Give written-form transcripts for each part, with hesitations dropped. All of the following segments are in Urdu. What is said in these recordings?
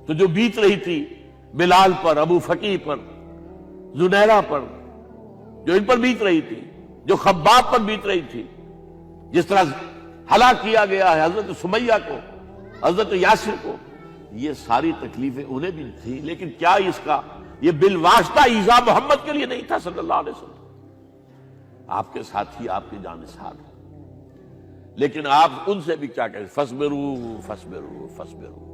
تو جو بیت رہی تھی بلال پر، ابو فقی پر، زنیرہ پر، جو ان پر بیت رہی تھی، جو خباب پر بیت رہی تھی، جس طرح ہلاک کیا گیا ہے حضرت سمیہ کو، حضرت یاسر کو، یہ ساری تکلیفیں انہیں بھی تھی، لیکن کیا اس کا یہ بالواسطہ ایذا محمد کے لیے نہیں تھا صلی اللہ علیہ وسلم؟ آپ کے ساتھی آپ کی جانثار ہیں، لیکن آپ ان سے بھی کیا کہیں، فصبروا فصبروا فصبروا۔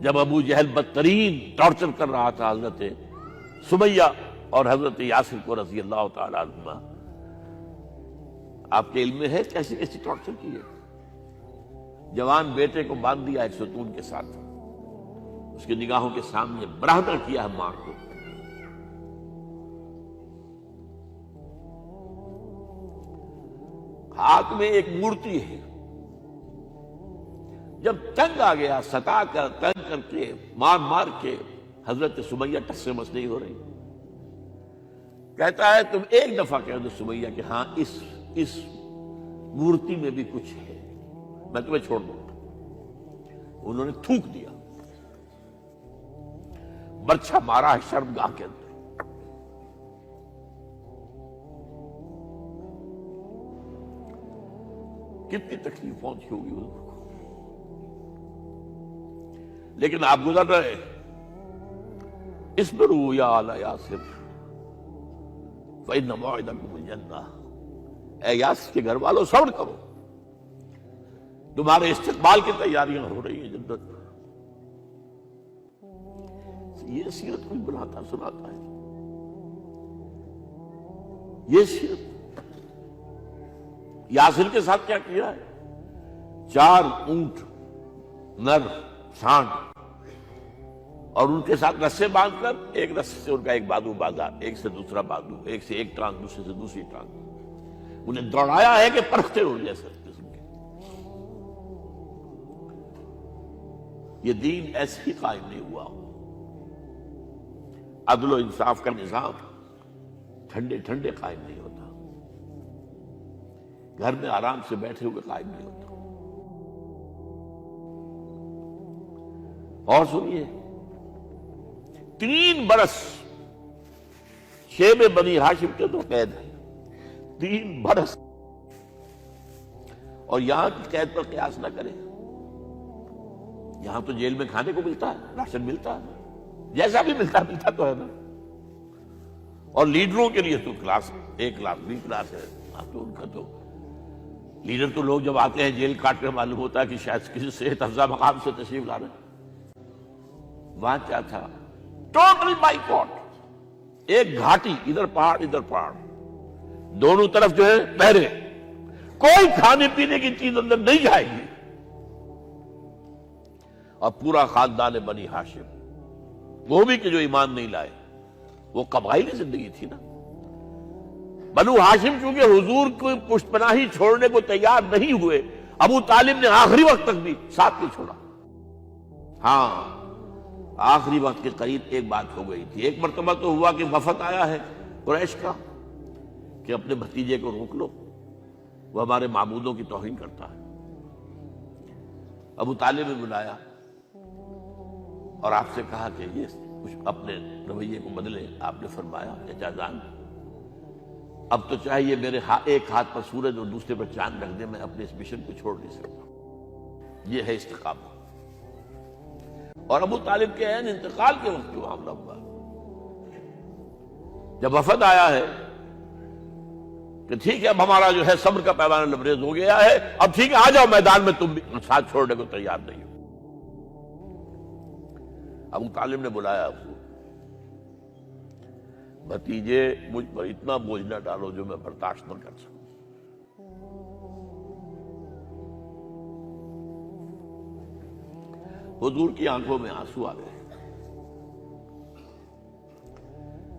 جب ابو جہل بدترین ٹارچر کر رہا تھا حضرت سمیہ اور حضرت یاسر کو رضی اللہ تعالی عنہما، آپ کے علم میں ہے کیسی کیسی ٹارچر کی ہے؟ جوان بیٹے کو باندھ دیا ایک ستون کے ساتھ، اس کی نگاہوں کے سامنے برہنہ کیا ہے ماں کو، ہاتھ میں ایک مورتی ہے، جب تنگ آ گیا ستا کر تنگ کر کے مار مار کے حضرت سمیہ ٹس سے مس نہیں ہو رہی، کہتا ہے تم ایک دفعہ کہہ دو سمیہ کہ ہاں اس مورتی میں بھی کچھ ہے، میں تمہیں چھوڑ دوں گا۔ انہوں نے تھوک دیا، برچھا مارا ہے شرمگاہ کے اندر۔ کتنی تکلیف پہنچی ہوگی ان کو، لیکن آپ گزر رہے، اصبروا یا آل یاسر فإن موعدکم الجنہ، اے یاسر کے گھر والوں صبر کرو، تمہارے استقبال کی تیاریاں ہو رہی ہیں جنت۔ یہ سیرت کوئی بناتا سناتا ہے؟ یہ سیرت یاسر کے ساتھ کیا کیا ہے؟ 4 اونٹ نر سانڈ، اور ان کے ساتھ رسے باندھ کر ایک رسے سے ان کا ایک بازو باندھا، ایک سے دوسرا بازو، ایک سے ایک ٹانگ، دوسرے سے دوسری ٹانگ، انہیں دوڑایا ہے کہ پرکھتے ہو جیسے قسم کے۔ یہ دین ایسے ہی قائم نہیں ہوا، عدل و انصاف کا نظام ٹھنڈے ٹھنڈے قائم نہیں ہوتا، گھر میں آرام سے بیٹھے ہوئے قائم نہیں ہوتا۔ اور سنیے، 3 برس شیب بنی ہاشم کے تو قید ہے، 3 برس، اور یہاں کی قید پر قیاس نہ کریں۔ یہاں تو جیل میں کھانے کو ملتا ہے، راشن ملتا ہے، جیسا بھی ملتا تو ہے نا، اور لیڈروں کے لیے تو class A class B class ہے، تو ان کا تو لیڈر تو لوگ جب آتے ہیں جیل کاٹ کر معلوم ہوتا ہے کہ شاید کسی صحت افزا مقام سے تشریف لا رہے ہیں۔ وہاں کیا تھا؟ ٹوٹل بائیکاٹ، ایک گھاٹی، ادھر پہاڑ ادھر پہاڑ، دونوں طرف جو ہے پہرے، کوئی کھانے پینے کی چیز اندر نہیں جائے گی، اور پورا خاندان بنی ہاشم، وہ بھی کہ جو ایمان نہیں لائے، وہ قبائلی زندگی تھی نا۔ بنو ہاشم چونکہ حضور کو پشت پناہی چھوڑنے کو تیار نہیں ہوئے، ابو طالب نے آخری وقت تک بھی ساتھ نہیں چھوڑا۔ ہاں، آخری وقت کے قریب ایک بات ہو گئی تھی، ایک مرتبہ تو ہوا کہ وفد آیا ہے قریش کا کہ اپنے بھتیجے کو روک لو، وہ ہمارے معبودوں کی توہین کرتا ہے۔ ابو طالب نے بلایا اور آپ سے کہا کہ یہ کچھ اپنے رویے کو بدلے۔ آپ نے فرمایا چچا جان، اب تو چاہیے میرے ایک ہاتھ پر سورج اور دوسرے پر چاند رکھ دے، میں اپنے اس مشن کو چھوڑ نہیں سکتا۔ یہ ہے استقامت۔ اور ابو طالب کے عین انتقال کے وقت جو معاملہ ہوا، جب وفد آیا ہے کہ ٹھیک ہے اب ہمارا جو ہے صبر کا پیمانہ لبریز ہو گیا ہے، اب ٹھیک ہے آ جاؤ میدان میں، تم بھی ساتھ چھوڑنے کو تیار نہیں ہو۔ ابو طالب نے بلایا، بھتیجے مجھ پر اتنا بوجھ نہ ڈالو جو میں برداشت نہ کر سکوں۔ حضور کی آنکھوں میں آنسو آ گئے۔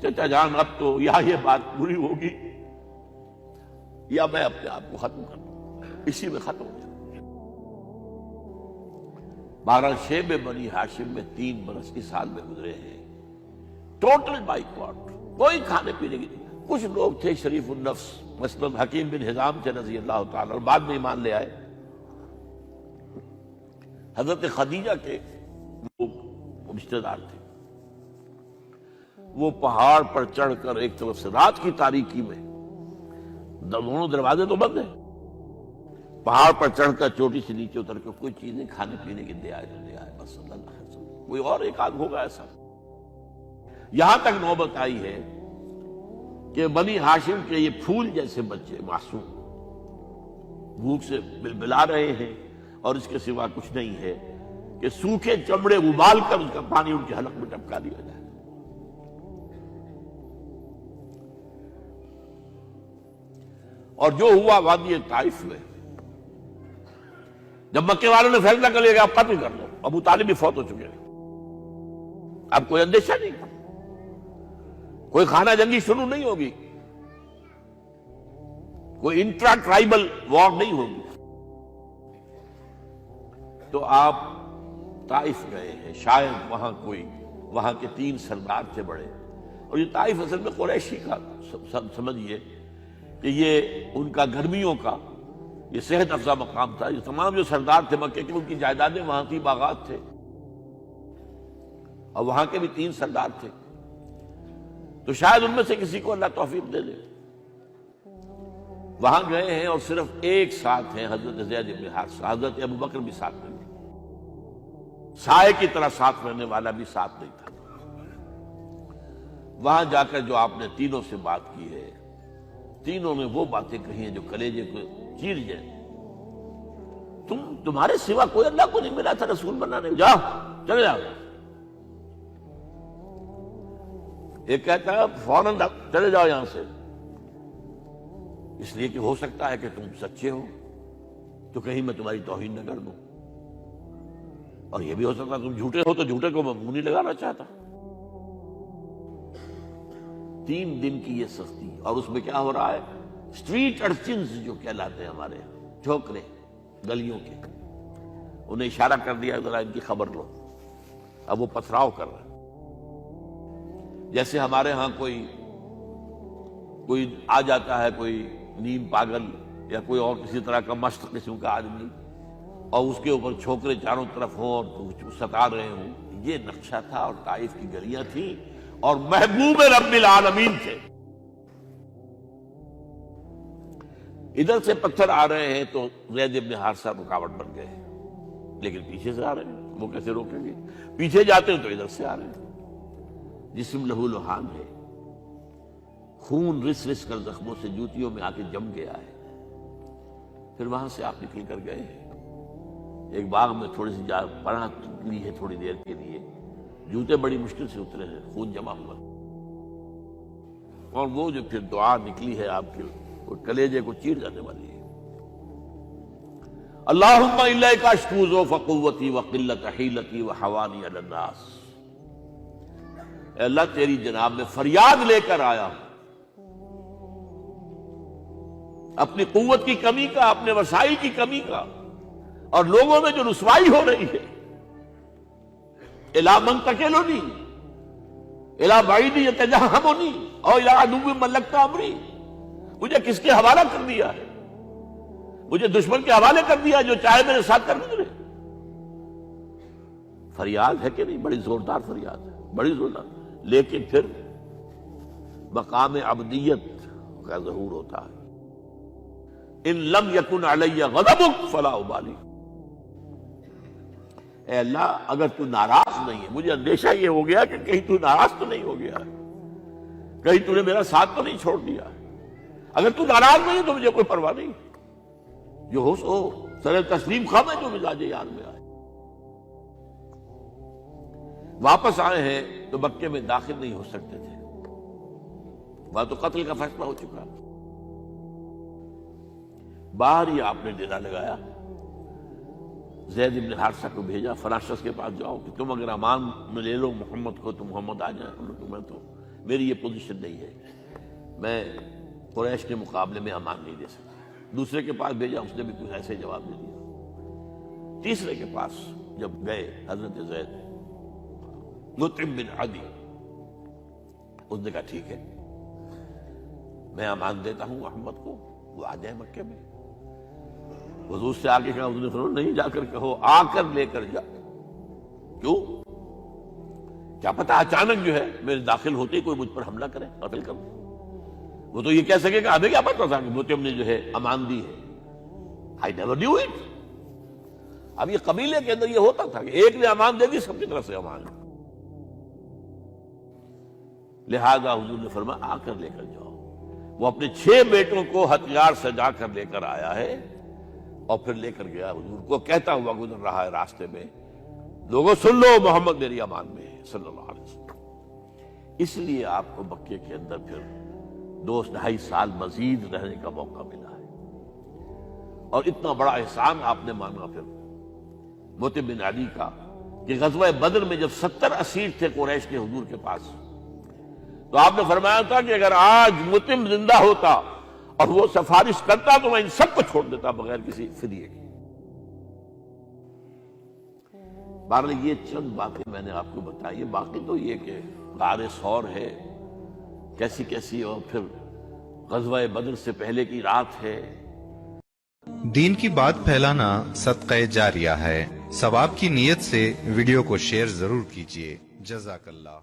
چچا جان، اب تو یا یہ بات پوری ہوگی یا میں اپنے آپ کو ختم کر دوں، اسی میں ختم ہو جائے۔ 12 شیب بنی ہاشم میں 3 برس اس حال میں گزرے ہیں، ٹوٹل بائیکاٹ، کوئی کھانے پینے کی نہیں۔ کچھ لوگ تھے شریف النفس، مثلاً حکیم بن حزام تھے رضی اللہ تعالیٰ، اور بعد میں ایمان لے آئے۔ حضرت خدیجہ کے رشتہ دار تھے، وہ پہاڑ پر چڑھ کر ایک طرف سے رات کی تاریکی میں، دونوں دروازے تو بند ہیں، پہاڑ پر چڑھ کر چوٹی سے نیچے اتر کر کوئی چیزیں کھانے پینے کی دے آئے تو دے آئے، بس اللہ علیہ وسلم، کوئی اور ایک آدھ ہوگا ایسا۔ یہاں تک نوبت آئی ہے کہ بنی ہاشم کے یہ پھول جیسے بچے معصوم بھوک سے بلبلا رہے ہیں، اور اس کے سوا کچھ نہیں ہے کہ سوکھے چمڑے ابال کر اس کا پانی ان کے حلق میں ٹپکا دیا جائے۔ اور جو ہوا وادی طائف میں، جب مکے والوں نے فیصلہ کر لیا کہ آپ قتل کر دو، ابو طالب بھی فوت ہو چکے ہیں، اب کوئی اندیشہ نہیں، کوئی خانہ جنگی شروع نہیں ہوگی، کوئی انٹرا ٹرائبل وار نہیں ہوگی، تو آپ طائف گئے ہیں، شاید وہاں کے 3 سردار تھے بڑے، اور یہ طائف اصل میں قریشی کا سمجھیے کہ یہ ان کا گرمیوں کا یہ صحت افزا مقام تھا۔ یہ تمام جو سردار تھے مکے کے، ان کی جائیدادیں وہاں کی باغات تھے، اور وہاں کے بھی 3 سردار تھے، تو شاید ان میں سے کسی کو اللہ توفیق دے دے۔ وہاں گئے ہیں اور صرف ایک ساتھ ہیں، حضرت زید بن حارثہ، حضرت ابو بکر بھی ساتھ نہیں تھے، سائے کی طرح ساتھ رہنے والا بھی ساتھ نہیں تھا۔ وہاں جا کر جو آپ نے تینوں سے بات کی ہے، تینوں نے وہ باتیں کہی ہیں جو کلیجے کو چیر جائیں۔ تمہارے سوا کوئی اللہ کو نہیں ملا تھا رسول بنانے، جاؤ چلے جاؤ۔ ایک کہتا ہے فوراً چلے جاؤ یہاں سے، اس لیے کہ ہو سکتا ہے کہ تم سچے ہو تو کہیں میں تمہاری توہین نہ کر دوں، اور یہ بھی ہو سکتا ہے تم جھوٹے ہو تو جھوٹے کو میں منہ نہیں لگانا چاہتا۔ 3 دن کی یہ سختی، اور اس میں کیا ہو رہا ہے، اسٹریٹ ارچنز جو کہلاتے ہیں ہمارے یہاں، جھوکرے گلیوں کے، انہیں اشارہ کر دیا ذرا ان کی خبر لو، اب وہ پتھراؤ کر رہے ہیں۔ جیسے ہمارے ہاں کوئی آ جاتا ہے، کوئی نیم پاگل یا کوئی اور کسی طرح کا مست قسم کا آدمی، اور اس کے اوپر چھوکرے چاروں طرف ہوں اور کچھ ستا رہے ہوں، یہ نقشہ تھا، اور طائف کی گلیاں تھیں، اور محبوب رب العالمین تھے۔ ادھر سے پتھر آ رہے ہیں تو زید بن حارثہ رکاوٹ بن گئے، لیکن پیچھے سے آ رہے ہیں، وہ کیسے روکیں گے؟ پیچھے جاتے ہیں تو ادھر سے آ رہے ہیں۔ جسم لہو لہان ہے، خون رس رس کر زخموں سے جوتیوں میں آ کے جم گیا ہے۔ پھر وہاں سے آپ نکل کر گئے ہیں، ایک باغ میں تھوڑی سی پناہ لی ہے تھوڑی دیر کے لیے، جوتے بڑی مشکل سے اترے ہیں، خون جمع ہوا، اور وہ جو پھر دعا نکلی ہے آپ کے، وہ کلیجے کو چیر جانے والی ہے۔ اللہم الیک اشکو ضعف قوتی وقلت حیلتی وحوانی علی الناس، اے اللہ تیری جناب میں فریاد لے کر آیا ہوں، اپنی قوت کی کمی کا، اپنے وسائل کی کمی کا، اور لوگوں میں جو رسوائی ہو رہی ہے، الی من تکلنی الی بعید یتجہمنی او الی عدو ملکت امری، مجھے کس کے حوالہ کر دیا ہے، مجھے دشمن کے حوالے کر دیا جو چاہے میرے ساتھ کر گزرے۔ فریاد ہے کہ نہیں؟ بڑی زوردار فریاد ہے، بڑی زوردار، لیکن پھر مقام عبدیت کا ظہور ہوتا ہے۔ ان لم یکن علی غضبک فلا ابالی، اے اللہ اگر تو ناراض نہیں ہے، مجھے اندیشہ یہ ہو گیا کہ کہیں تو ناراض تو نہیں ہو گیا ہے، کہیں تو نے میرا ساتھ تو نہیں چھوڑ دیا ہے، اگر تو ناراض نہیں تو مجھے کوئی پرواہ نہیں، جو ہو سو سر تسلیم خم ہے جو مزاج یار میں آئے۔ واپس آئے ہیں تو مکے میں داخل نہیں ہو سکتے تھے، وہاں تو قتل کا فیصلہ ہو چکا، باہر ہی آپ نے ڈیرا لگایا، زید بن حارثہ کو بھیجا، فلاں شخص کے پاس جاؤ کہ تم اگر امان میں لے لو محمد کو تو محمد آ جائیں، تمہیں تو میری یہ پوزیشن نہیں ہے، میں قریش کے مقابلے میں امان نہیں دے سکتا۔ دوسرے کے پاس بھیجا، اس نے بھی کچھ ایسے جواب دے دیا۔ تیسرے کے پاس جب گئے حضرت زید، مطعم بن عدی، اس نے کہا ٹھیک ہے میں امان دیتا ہوں محمد کو، وہ آ جائے مکے میں۔ حضور سے آگے کہا، حضور نے فرمایا نہیں، جا کر کہو آ کر لے کر جا۔ کیوں؟ کیا پتا اچانک جو ہے میرے داخل ہوتے ہی کوئی مجھ پر حملہ کرے، قتل کر دے۔ وہ تو یہ کہہ سکے کہ ہمیں کیا پتا تھا کہ مطعم نے جو ہے امان دی ہے، I never knew it۔ اب یہ قبیلے کے اندر یہ ہوتا تھا کہ ایک نے امان دے دی، سب کی طرف سے امان۔ لہذا حضور نے فرمایا آ کر لے کر جاؤ۔ وہ اپنے 6 بیٹوں کو ہتھیار سجا کر لے کر آیا ہے اور پھر لے کر گیا حضور کو، کہتا ہوا گزر رہا ہے راستے میں، لوگوں سن لو محمد میری امان میں ہے صلی اللہ علیہ وسلم۔ اس لیے آپ کو مکے کے اندر پھر 2-2.5 سال مزید رہنے کا موقع ملا ہے، اور اتنا بڑا احسان آپ نے مانا پھر مطعم بن عدی کا کہ غزوہ بدر میں جب 70 اسیر تھے قریش کے حضور کے پاس، تو آپ نے فرمایا تھا کہ اگر آج مطعم زندہ ہوتا اور وہ سفارش کرتا تو میں ان سب کو چھوڑ دیتا بغیر کسی فدیے کے۔ بہرحال یہ چند باتیں میں نے آپ کو بتائی، باقی تو یہ کہ غار ثور ہے کیسی کیسی، اور پھر غزوہ بدر سے پہلے کی رات ہے۔ دین کی بات پھیلانا صدقہ جاریہ ہے، ثواب کی نیت سے ویڈیو کو شیئر ضرور کیجیے۔ جزاک اللہ۔